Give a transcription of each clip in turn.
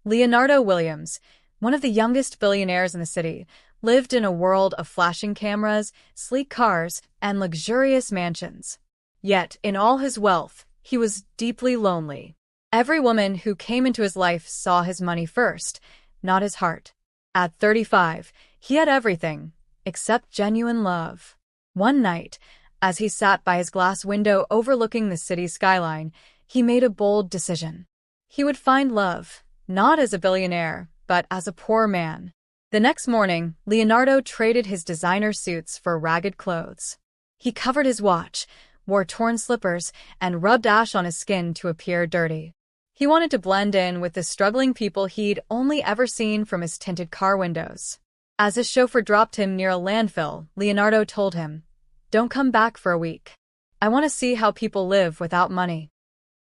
Leonardo Williams, one of the youngest billionaires in the city, lived in a world of flashing cameras, sleek cars, and luxurious mansions. Yet, in all his wealth, he was deeply lonely. Every woman who came into his life saw his money first, not his heart. At 35, he had everything, except genuine love. One night, as he sat by his glass window overlooking the city skyline, he made a bold decision. He would find love, not as a billionaire, but as a poor man. The next morning, Leonardo traded his designer suits for ragged clothes. He covered his watch, wore torn slippers, and rubbed ash on his skin to appear dirty. He wanted to blend in with the struggling people he'd only ever seen from his tinted car windows. As his chauffeur dropped him near a landfill, Leonardo told him, "Don't come back for a week. I want to see how people live without money."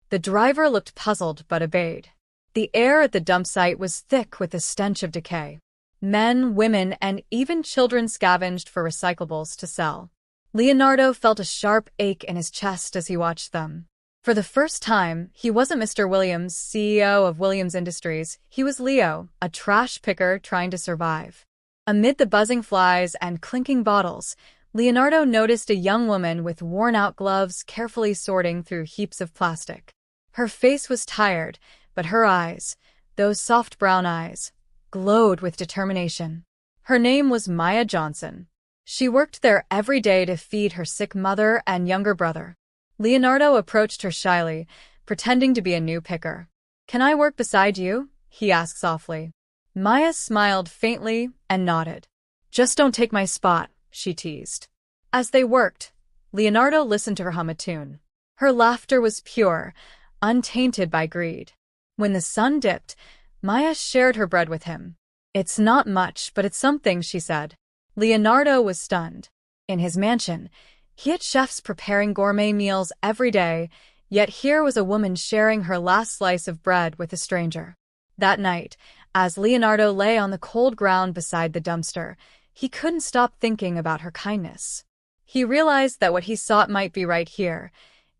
The driver looked puzzled but obeyed. The air at the dump site was thick with the stench of decay. Men, women, and even children scavenged for recyclables to sell. Leonardo felt a sharp ache in his chest as he watched them. For the first time, he wasn't Mr. Williams, CEO of Williams Industries. He was Leo, a trash picker trying to survive. Amid the buzzing flies and clinking bottles, Leonardo noticed a young woman with worn-out gloves carefully sorting through heaps of plastic. Her face was tired, but her eyes, those soft brown eyes, glowed with determination. Her name was Maya Johnson. She worked there every day to feed her sick mother and younger brother. Leonardo approached her shyly, pretending to be a new picker. "Can I work beside you?" he asked softly. Maya smiled faintly and nodded. "Just don't take my spot," she teased. As they worked, Leonardo listened to her hum a tune. Her laughter was pure, untainted by greed. When the sun dipped, Maya shared her bread with him. "It's not much, but it's something," she said. Leonardo was stunned. In his mansion, he had chefs preparing gourmet meals every day, yet here was a woman sharing her last slice of bread with a stranger. That night, as Leonardo lay on the cold ground beside the dumpster, he couldn't stop thinking about her kindness. He realized that what he sought might be right here,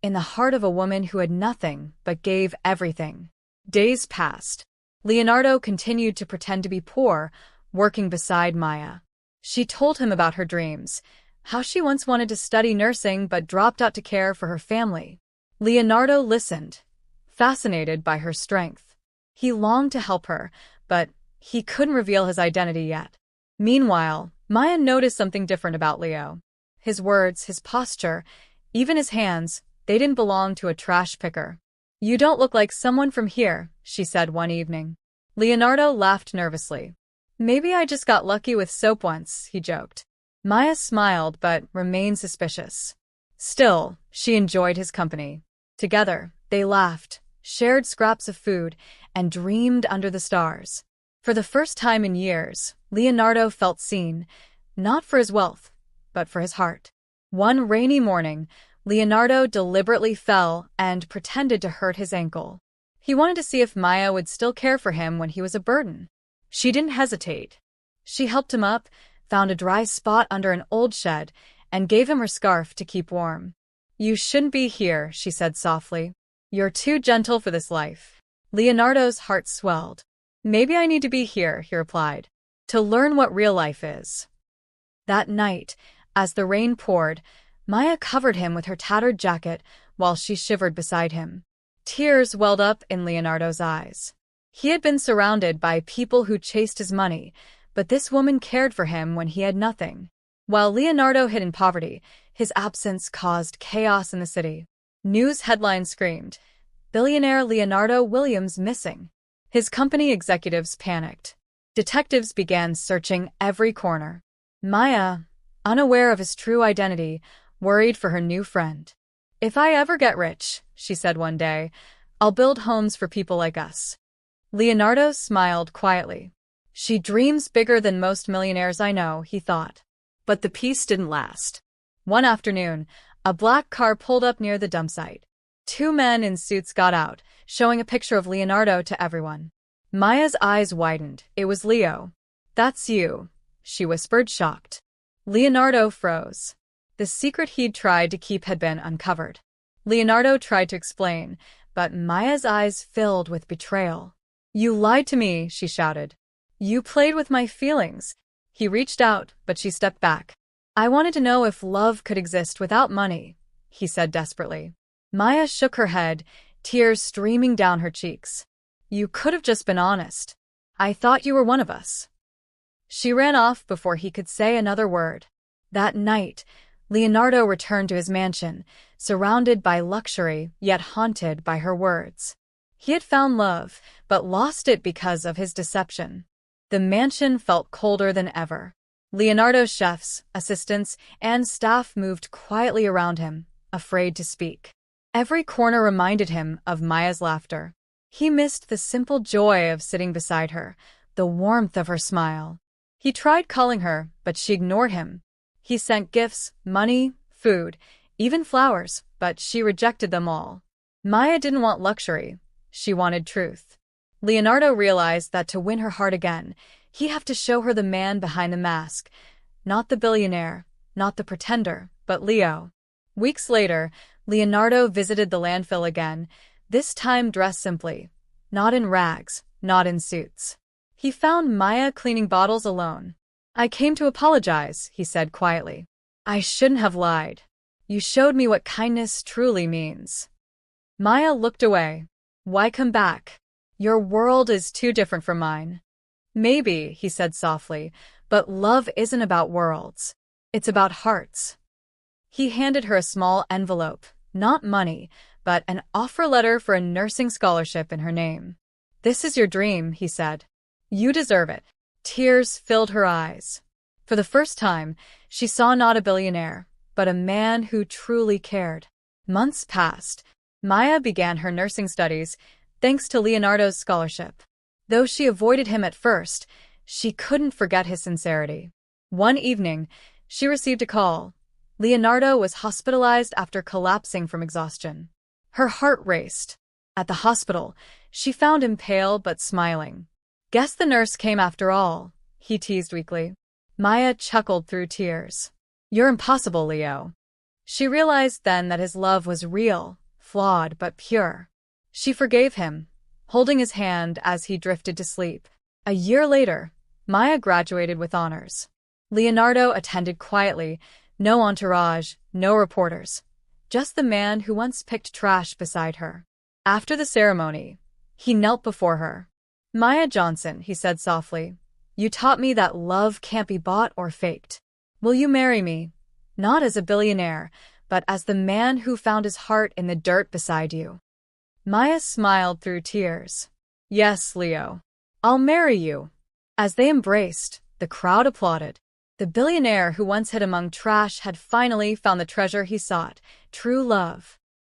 in the heart of a woman who had nothing but gave everything. Days passed. Leonardo continued to pretend to be poor, working beside Maya. She told him about her dreams, how she once wanted to study nursing but dropped out to care for her family. Leonardo listened, fascinated by her strength. He longed to help her, but he couldn't reveal his identity yet. Meanwhile, Maya noticed something different about Leo. His words, his posture, even his hands, they didn't belong to a trash picker. "You don't look like someone from here," she said one evening. Leonardo laughed nervously. "Maybe I just got lucky with soap once," he joked. Maya smiled but remained suspicious. Still, she enjoyed his company. Together, they laughed, shared scraps of food, and dreamed under the stars. For the first time in years, Leonardo felt seen, not for his wealth, but for his heart. One rainy morning, Leonardo deliberately fell and pretended to hurt his ankle. He wanted to see if Maya would still care for him when he was a burden. She didn't hesitate. She helped him up, found a dry spot under an old shed, and gave him her scarf to keep warm. "You shouldn't be here," she said softly. "You're too gentle for this life." Leonardo's heart swelled. "Maybe I need to be here," he replied, "to learn what real life is." That night, as the rain poured, Maya covered him with her tattered jacket while she shivered beside him. Tears welled up in Leonardo's eyes. He had been surrounded by people who chased his money, but this woman cared for him when he had nothing. While Leonardo hid in poverty, his absence caused chaos in the city. News headlines screamed, "Billionaire Leonardo Williams missing." His company executives panicked. Detectives began searching every corner. Maya, unaware of his true identity, worried for her new friend. "If I ever get rich," she said one day, "I'll build homes for people like us." Leonardo smiled quietly. "She dreams bigger than most millionaires I know," he thought. But the peace didn't last. One afternoon, a black car pulled up near the dump site. Two men in suits got out, showing a picture of Leonardo to everyone. Maya's eyes widened. It was Leo. "That's you," she whispered, shocked. Leonardo froze. The secret he'd tried to keep had been uncovered. Leonardo tried to explain, but Maya's eyes filled with betrayal. You lied to me, she shouted. You played with my feelings. He reached out, but she stepped back. I wanted to know if love could exist without money, he said desperately. Maya shook her head, tears streaming down her cheeks. You could have just been honest. I thought you were one of us. She ran off before he could say another word. That night, Leonardo returned to his mansion, surrounded by luxury, yet haunted by her words. He had found love, but lost it because of his deception. The mansion felt colder than ever. Leonardo's chefs, assistants, and staff moved quietly around him, afraid to speak. Every corner reminded him of Maya's laughter. He missed the simple joy of sitting beside her, the warmth of her smile. He tried calling her, but she ignored him. He sent gifts, money, food, even flowers, but she rejected them all. Maya didn't want luxury. She wanted truth. Leonardo realized that to win her heart again, he'd have to show her the man behind the mask. Not the billionaire, not the pretender, but Leo. Weeks later, Leonardo visited the landfill again, this time dressed simply. Not in rags, not in suits. He found Maya cleaning bottles alone. I came to apologize, he said quietly. I shouldn't have lied. You showed me what kindness truly means. Maya looked away. Why come back? Your world is too different from mine. Maybe, he said softly, but love isn't about worlds. It's about hearts. He handed her a small envelope, not money, but an offer letter for a nursing scholarship in her name. This is your dream, he said. You deserve it. Tears filled her eyes. For the first time, she saw not a billionaire, but a man who truly cared. Months passed. Maya began her nursing studies, thanks to Leonardo's scholarship. Though she avoided him at first, she couldn't forget his sincerity. One evening, she received a call. Leonardo was hospitalized after collapsing from exhaustion. Her heart raced. At the hospital, she found him pale but smiling. Guess the nurse came after all, he teased weakly. Maya chuckled through tears. You're impossible, Leo. She realized then that his love was real, flawed but pure. She forgave him, holding his hand as he drifted to sleep. A year later, Maya graduated with honors. Leonardo attended quietly, no entourage, no reporters. Just the man who once picked trash beside her. After the ceremony, he knelt before her. Maya Johnson, he said softly, you taught me that love can't be bought or faked. Will you marry me? Not as a billionaire, but as the man who found his heart in the dirt beside you. Maya smiled through tears. Yes, Leo. I'll marry you. As they embraced, the crowd applauded. The billionaire who once hid among trash had finally found the treasure he sought, true love.